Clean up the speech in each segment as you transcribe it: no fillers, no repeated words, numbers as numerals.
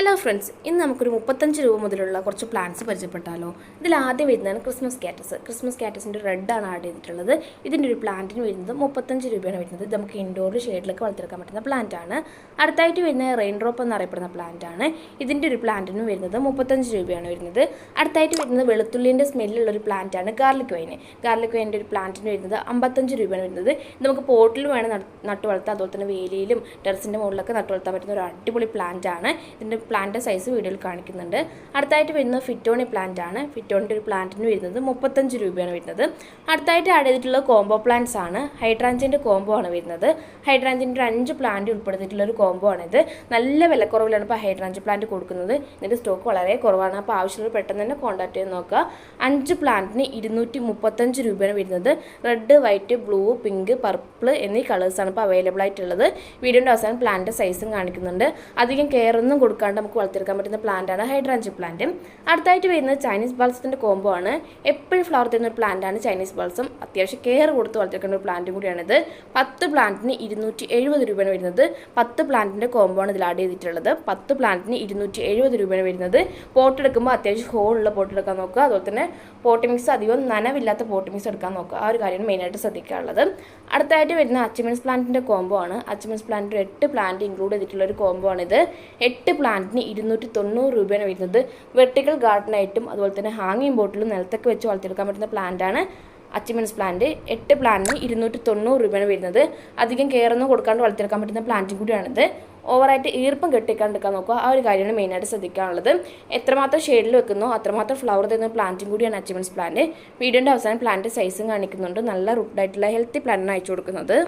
Hello friends, ഇന്ന് നമുക്കൊരു 35 രൂപ മുതലുള്ള കുറച്ച് പ്ലാന്റ്സ് പരിചയപ്പെട്ടാലോ. ഇതിൽ ആദ്യം വരുന്നതാണ് ക്രിസ്മസ് കാറ്റസ്. ക്രിസ്മസ് കാറ്റസിൻ്റെ റെഡാണ് ആഡ് ചെയ്തിട്ടുള്ളത്. ഇതിൻ്റെ ഒരു പ്ലാന്റിന് വരുന്നത് 35 രൂപയാണ് വരുന്നത്. ഇത് നമുക്ക് ഇൻഡോർ ഷെയ്ഡിലേക്ക് വളർത്തിയെടുക്കാൻ പറ്റുന്ന പ്ലാന്റ് ആണ്. അടുത്തായിട്ട് വരുന്ന റെയിൻ ഡ്രോപ്പ് എന്നറിയപ്പെടുന്ന പ്ലാന്റ് ആണ്. ഇതിൻ്റെ ഒരു പ്ലാന്റിന് വരുന്നത് 35 രൂപയാണ് വരുന്നത്. അടുത്തായിട്ട് വരുന്നത് വെളുത്തുള്ളിൻ്റെ സ്മെല്ലുള്ളൊരു പ്ലാന്റ് ആണ് ഗാർലിക് വൈൻ. ഗാർലിക് വൈൻ്റെ ഒരു പ്ലാന്റിന് വരുന്നത് 55 രൂപയാണ് വരുന്നത്. ഇത് നമുക്ക് പോട്ടിൽ വേണം നട്ടു വളർത്താം. അതുപോലെ തന്നെ വേലിയിലും ടെറസിൻ്റെ മുകളിലൊക്കെ നട്ടു വളർത്താൻ പറ്റുന്ന ഒരു അടിപൊളി പ്ലാന്റ് ആണ്. ഇതിൻ്റെ പ്ലാന്റ് സൈസ് വീഡിയോയിൽ കാണിക്കുന്നുണ്ട്. അടുത്തായിട്ട് വരുന്നത് ഫിറ്റോണി പ്ലാന്റ് ആണ്. ഫിറ്റോണിൻ്റെ ഒരു പ്ലാന്റിന് വരുന്നത് 35 രൂപയാണ് വരുന്നത്. അടുത്തായിട്ട് ആഡ് ചെയ്തിട്ടുള്ള കോംബോ പ്ലാന്റ്സ് ആണ്. ഹൈഡ്രാഞ്ചിൻ്റെ കോംബോ ആണ് വരുന്നത്. ഹൈഡ്രാഞ്ചിൻ്റെ 5 പ്ലാന്റ് ഉൾപ്പെടുത്തിയിട്ടുള്ള ഒരു കോംബോ ആണിത്. നല്ല വിലക്കുറവിലാണ് ഇപ്പോൾ ഹൈഡ്രാഞ്ച് പ്ലാന്റ് കൊടുക്കുന്നത്. ഇതിൻ്റെ സ്റ്റോക്ക് വളരെ കുറവാണ്. അപ്പോൾ ആവശ്യമുള്ള പെട്ടെന്ന് തന്നെ കോൺടാക്ട് ചെയ്ത് നോക്കുക. 5 പ്ലാന്റിന് 235 രൂപയാണ് വരുന്നത്. Red, white, blue, pink, purple എന്നീ കളേഴ്സാണ് ഇപ്പോൾ അവൈലബിൾ ആയിട്ടുള്ളത്. വീഡിയോൻ്റെ അവസാനം പ്ലാന്റ് സൈസും കാണിക്കുന്നുണ്ട്. അധികം കെയർ ഒന്നും കൊടുക്കാണ്ട് നമുക്ക് വളർത്തിയെടുക്കാൻ പറ്റുന്ന പ്ലാന്റ് ആണ് ഹൈഡ്രാഞ്ച് പ്ലാന്റ്. അടുത്തായിട്ട് വരുന്നത് ചൈനീസ് ബൾസത്തിൻ്റെ കോംബോ ആണ്. എപ്പോഴും ഫ്ലവർ തരുന്ന ഒരു പ്ലാന്റ് ആണ് ചൈനീസ് ബൾസം. അത്യാവശ്യം കെയർ കൊടുത്ത് വളർത്തിയെടുക്കേണ്ട ഒരു പ്ലാന്റും കൂടിയാണിത്. 10 പ്ലാന്റിന് 270 രൂപയാണ് വരുന്നത്. 10 പ്ലാന്റിൻ്റെ കോംബോ ആണ് ഇതിൽ ആഡ് ചെയ്തിട്ടുള്ളത്. 10 പ്ലാന്റിന് 270 രൂപയാണ് വരുന്നത്. പോട്ട് എടുക്കുമ്പോൾ അത്യാവശ്യം ഹോളുള്ള പോട്ട് എടുക്കാൻ നോക്കുക. അതുപോലെ തന്നെ പോട്ട് മിക്സ് അധികം നനവില്ലാത്ത പോട്ട് മിക്സ് എടുക്കാൻ നോക്കുക. ആ ഒരു കാര്യമാണ് മെയിനായിട്ട് ശ്രദ്ധിക്കാനുള്ളത്. അടുത്തായിട്ട് വരുന്ന അച്ചിമൻസ് പ്ലാന്റിൻ്റെ കോംബോ ആണ്. അച്ചിമൻസ് പ്ലാന്റിൻ്റെ 8 പ്ലാന്റ് ഇൻക്ലൂഡ് ചെയ്തിട്ടുള്ള ഒരു കോംബോ ആണിത്. 8 പ്ലാന്റിന് 290 രൂപയാണ് വരുന്നത്. വെർട്ടിക്കൽ ഗാർഡനായിട്ടും അതുപോലെ തന്നെ ഹാങ്ങിങ് ബോട്ടിലും നിലത്തൊക്കെ വെച്ച് വളർത്തിയെടുക്കാൻ പറ്റുന്ന പ്ലാന്റ് ആണ് അച്ചിമൻസ് പ്ലാന്റ്. 8 പ്ലാന്റിന് 290 രൂപയാണ് വരുന്നത്. അധികം കെയർ ഒന്നും കൊടുക്കാണ്ട് വളർത്തിയെടുക്കാൻ പറ്റുന്ന പ്ലാന്റും കൂടിയാണിത്. ഓവറായിട്ട് ഈർപ്പം കെട്ടിക്കാണ്ടിരിക്കാൻ നോക്കുക. ആ ഒരു കാര്യമാണ് മെയിനായിട്ട് ശ്രദ്ധിക്കാനുള്ളത്. എത്രമാത്രം ഷെയ്ഡിൽ വെക്കുന്നോ അത്രമാത്രം ഫ്ലവർ തരുന്ന പ്ലാന്റും കൂടിയാണ് അച്ചിമൻസ് പ്ലാന്റ്. വീഡിയോൻ്റെ അവസാനം പ്ലാന്റ് സൈസും കാണിക്കുന്നുണ്ട്. നല്ല റൂട്ടായിട്ടുള്ള ഹെൽത്തി പ്ലാന്റാണ് അയച്ചു കൊടുക്കുന്നത്.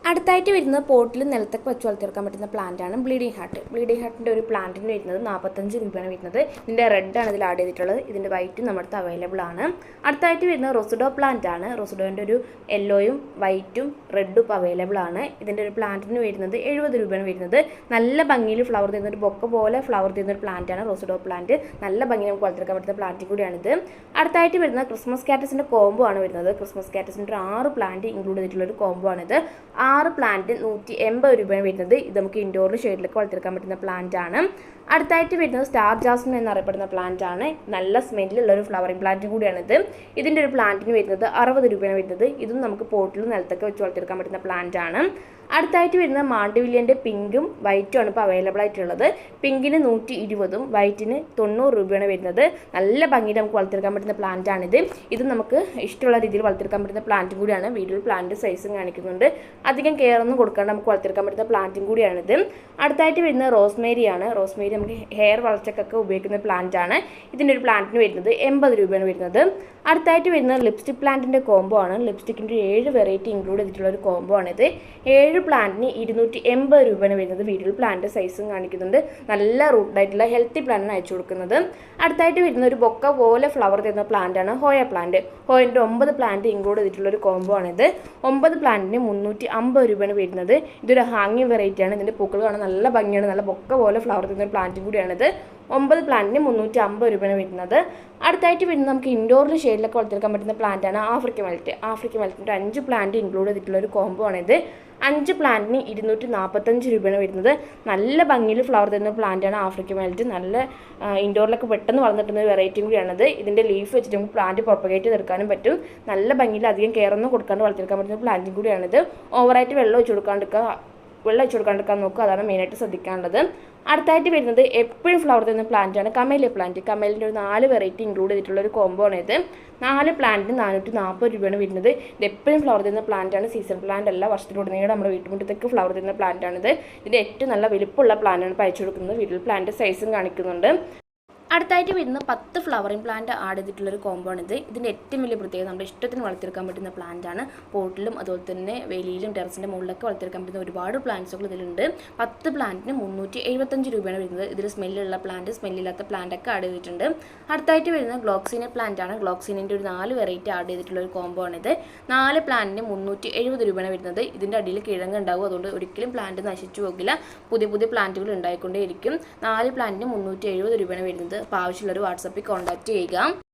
അടുത്തായിട്ട് വരുന്നത് പോട്ടിൽ നിലത്തൊക്കെ വെച്ച് വളർത്തിയെടുക്കാൻ പറ്റുന്ന പ്ലാന്റ് ആണ് ബ്ലീഡിംഗ് ഹാർട്ട്. ബ്ലീഡിംഗ് ഹാർട്ടിൻ്റെ ഒരു പ്ലാന്റിന് വരുന്നത് 45 രൂപയാണ് വരുന്നത്. ഇതിൻ്റെ റെഡാണ് ഇതിൽ ആഡ് ചെയ്തിട്ടുള്ളത്. ഇതിൻ്റെ വൈറ്റും നമ്മുടെ അടുത്ത് അവൈലബിൾ ആണ്. അടുത്തായിട്ട് വരുന്നത് റൊസിഡോ പ്ലാന്റ് ആണ്. റൊസിഡോൻ്റെ ഒരു യെല്ലോയും വൈറ്റും റെഡും ഇപ്പോൾ അവൈലബിൾ ആണ്. ഇതിൻ്റെ ഒരു പ്ലാന്റിന് വരുന്നത് 70 രൂപയാണ് വരുന്നത്. നല്ല ഭംഗിയിൽ ഫ്ലവർ തരുന്ന ഒരു ബൊക്ക പോലെ ഫ്ലവർ തരുന്ന ഒരു പ്ലാന്റ് ആണ് റൊസിഡോ പ്ലാന്റ്. നല്ല ഭംഗി നമുക്ക് വളർത്തിയെടുക്കാൻ പറ്റുന്ന പ്ലാന്റ് കൂടിയാണിത്. അടുത്തായിട്ട് വരുന്നത് ക്രിസ്മസ് കാറ്റസിൻ്റെ കോംബോ ആണ് വരുന്നത്. ക്രിസ്മസ് കാറ്റസിൻ്റെ ഒരു 6 പ്ലാന്റ് ഇൻക്ലൂഡ് ചെയ്തിട്ടുള്ള ഒരു കോംബോ ആണിത്. 6 പ്ലാന്റ് 180 രൂപയാണ് വരുന്നത്. ഇത് നമുക്ക് ഇൻഡോർ ഷെയ്ഡിലേക്ക് വളർത്തിയെടുക്കാൻ പറ്റുന്ന പ്ലാന്റ് ആണ്. അടുത്തായിട്ട് വരുന്നത് സ്റ്റാർ ജാസ്മിൻ എന്നറിയപ്പെടുന്ന പ്ലാന്റ് ആണ്. നല്ല സ്മെല്ലുള്ള ഒരു ഫ്ലവറിംഗ് പ്ലാന്റ് കൂടിയാണിത്. ഇതിൻ്റെ ഒരു പ്ലാന്റിന് വരുന്നത് 60 രൂപയാണ് വരുന്നത്. ഇതും നമുക്ക് പോട്ടിലും നിലത്തൊക്കെ വെച്ച് വളർത്തിയെടുക്കാൻ പറ്റുന്ന പ്ലാന്റ് ആണ്. അടുത്തായിട്ട് വരുന്നത് മാണ്ടിവില്യൻ്റെ പിങ്കും വൈറ്റും ആണ് ഇപ്പോൾ അവൈലബിൾ ആയിട്ടുള്ളത്. പിങ്കിന് 120ഉം വൈറ്റിന് 90 രൂപയാണ് വരുന്നത്. നല്ല ഭംഗിയിൽ നമുക്ക് വളർത്തിയെടുക്കാൻ പറ്റുന്ന പ്ലാന്റ് ആണിത്. ഇത് നമുക്ക് ഇഷ്ടമുള്ള രീതിയിൽ വളർത്തിയെടുക്കാൻ പറ്റുന്ന പ്ലാന്റും കൂടിയാണ്. വീഡിയോയിൽ പ്ലാന്റ് സൈസും കാണിക്കുന്നുണ്ട്. അധികം കെയർ ഒന്നും കൊടുക്കാണ്ട് നമുക്ക് വളർത്തിയെടുക്കാൻ പറ്റുന്ന പ്ലാന്റും കൂടിയാണിത്. അടുത്തായിട്ട് വരുന്നത് റോസ്മേരി ആണ്. റോസ്മേരി നമുക്ക് ഹെയർ വളർച്ചക്കൊക്കെ ഉപയോഗിക്കുന്ന പ്ലാന്റ് ആണ്. ഇതിൻ്റെ ഒരു പ്ലാന്റിന് വരുന്നത് 80 രൂപയാണ് വരുന്നത്. അടുത്തായിട്ട് വരുന്നത് ലിപ്സ്റ്റിക് പ്ലാന്റിൻ്റെ കോംബോ ആണ്. ലിപ്സ്റ്റിക്കിൻ്റെ 7 വെറൈറ്റി ഇൻക്ലൂഡ് ചെയ്തിട്ടുള്ള ഒരു കോംബോ ആണിത്. 7 പ്ലാന്റിന് 280 രൂപയാണ് വരുന്നത്. വീഡിയോയിൽ പ്ലാന്റ് സൈസും കാണിക്കുന്നുണ്ട്. നല്ല റൂട്ടായിട്ടുള്ള ഹെൽത്തി പ്ലാന്റാണ് അയച്ചു കൊടുക്കുന്നത്. അടുത്തായിട്ട് വരുന്ന ഒരു ബൊക്ക പോലെ ഫ്ലവർ തരുന്ന പ്ലാന്റ് ആണ് ഹോയ പ്ലാന്റ്. ഹോയൻ്റെ 9 പ്ലാന്റ് ഇൻക്ലൂഡ് ചെയ്തിട്ടുള്ള ഒരു കോംബോ ആണിത്. 9 പ്ലാന്റിന് 350 രൂപയാണ് വരുന്നത്. ഇതൊരു ഹാങ്ങിങ് വെറൈറ്റി ആണ്. ഇതിൻ്റെ പൂക്കൾ കാണാൻ നല്ല ഭംഗിയാണ്. നല്ല ബൊക്ക പോലെ ഫ്ലവർ തരുന്ന പ്ലാന്റും കൂടിയാണിത്. 9 പ്ലാന്റിന് 350 രൂപയാണ് വരുന്നത്. അടുത്തായിട്ട് വരുന്നത് നമുക്ക് ഇൻഡോറിൽ ഷെയ്ഡിലൊക്കെ വളർത്തിയെടുക്കാൻ പറ്റുന്ന പ്ലാന്റ് ആണ് ആഫ്രിക്കൻ വെൽറ്റ്. ആഫ്രിക്കൻ വെൽറ്റിൻ്റെ 5 പ്ലാന്റ് ഇൻക്ലൂഡ് ചെയ്തിട്ടുള്ള ഒരു കോംബോ ആണിത്. 5 പ്ലാന്റിന് 245 രൂപയാണ് വരുന്നത്. നല്ല ഭംഗിയിൽ ഫ്ലവർ തരുന്ന പ്ലാന്റ് ആണ് ആഫ്രിക്കൻ വെൽറ്റ്. നല്ല ഇൻഡോറിലൊക്കെ പെട്ടെന്ന് വളർന്നിട്ടുന്ന ഒരു വെറൈറ്റിയും കൂടിയാണത്. ഇതിൻ്റെ ലീഫ് വെച്ചിട്ട് നമുക്ക് പ്ലാന്റ് പ്രൊപ്പഗേറ്റ് ചെയ്തെടുക്കാനും പറ്റും. നല്ല ഭംഗിയിൽ അധികം കെയർ ഒന്നും കൊടുക്കാണ്ട് വളർത്തിയെടുക്കാൻ പറ്റുന്ന പ്ലാന്റും കൂടിയാണിത്. ഓവറായിട്ട് വെള്ളം ഒഴിച്ചു കൊടുക്കാണ്ടിരിക്കാൻ നോക്കുക. അതാണ് മെയിനായിട്ട് ശ്രദ്ധിക്കാനുള്ളത്. അടുത്തായിട്ട് വരുന്നത് എപ്പോഴും ഫ്ലവർ തരുന്ന പ്ലാന്റ് ആണ് കമേലിയ പ്ലാന്റ്. കമേലിൻ്റെ ഒരു 4 വെറൈറ്റി ഇൻക്ലൂഡ് ചെയ്തിട്ടുള്ള ഒരു കോംബോ ആണ് ഇത്. 4 പ്ലാന്റിന് 440 രൂപയാണ് വരുന്നത്. ഇത് എപ്പോഴും ഫ്ലവർ തരുന്ന പ്ലാന്റ് ആണ്. സീസൺ പ്ലാന്റ് അല്ല. വർഷത്തിലുടനീളം നമ്മുടെ വീട്ടുമുറ്റത്തേക്ക് ഫ്ലവർ തരുന്ന പ്ലാന്റ് ആണിത്. ഇതിൻ്റെ ഏറ്റവും നല്ല വലിപ്പമുള്ള പ്ലാന്റാണ് ഇപ്പോൾ അയച്ചു കൊടുക്കുന്നത്. വീട്ടിൽ പ്ലാന്റ് സൈസും കാണിക്കുന്നുണ്ട്. അടുത്തായിട്ട് വരുന്ന 10 ഫ്ലവറിംഗ് പ്ലാന്റ് ആഡ് ചെയ്തിട്ടുള്ളൊരു കോംബോ ആണിത്. ഇതിൻ്റെ ഏറ്റവും വലിയ പ്രത്യേകത നമ്മുടെ ഇഷ്ടത്തിന് വളർത്തിയെടുക്കാൻ പറ്റുന്ന പ്ലാന്റ് ആണ്. പോട്ടിലും അതുപോലെ തന്നെ വേലിയിലും ടെറസിൻ്റെ മുകളിലൊക്കെ വളർത്തിയെടുക്കാൻ പറ്റുന്ന ഒരുപാട് പ്ലാന്റ്സുകൾ ഇതിലുണ്ട്. 10 പ്ലാന്റിന് 375 രൂപയാണ് വരുന്നത്. ഇതിൽ സ്മെല്ലുള്ള പ്ലാന്റ്, സ്മെല്ലില്ലാത്ത പ്ലാന്റ് ഒക്കെ ആഡ് ചെയ്തിട്ടുണ്ട്. അടുത്തായിട്ട് വരുന്നത് ഗ്ലോക്സീന പ്ലാന്റ് ആണ്. ഗ്ലോക്സീനിൻ്റെ ഒരു 4 വെറൈറ്റി ആഡ് ചെയ്തിട്ടുള്ള ഒരു കോംബോ ആണിത്. 4 പ്ലാന്റിന് 370 രൂപയാണ് വരുന്നത്. ഇതിൻ്റെ അടിയിൽ കിഴങ്ങ് ഉണ്ടാവും. അതുകൊണ്ട് ഒരിക്കലും പ്ലാന്റ് നശിച്ചു പോകില്ല. പുതിയ പ്ലാന്റുകൾ ഉണ്ടായിക്കൊണ്ടേയിരിക്കും. 4 പ്ലാന്റിന് 370 രൂപയാണ് വരുന്നത്. അപ്പോൾ ആവശ്യമുള്ളൊരു വാട്സപ്പിൽ കോൺടാക്റ്റ് ചെയ്യുക.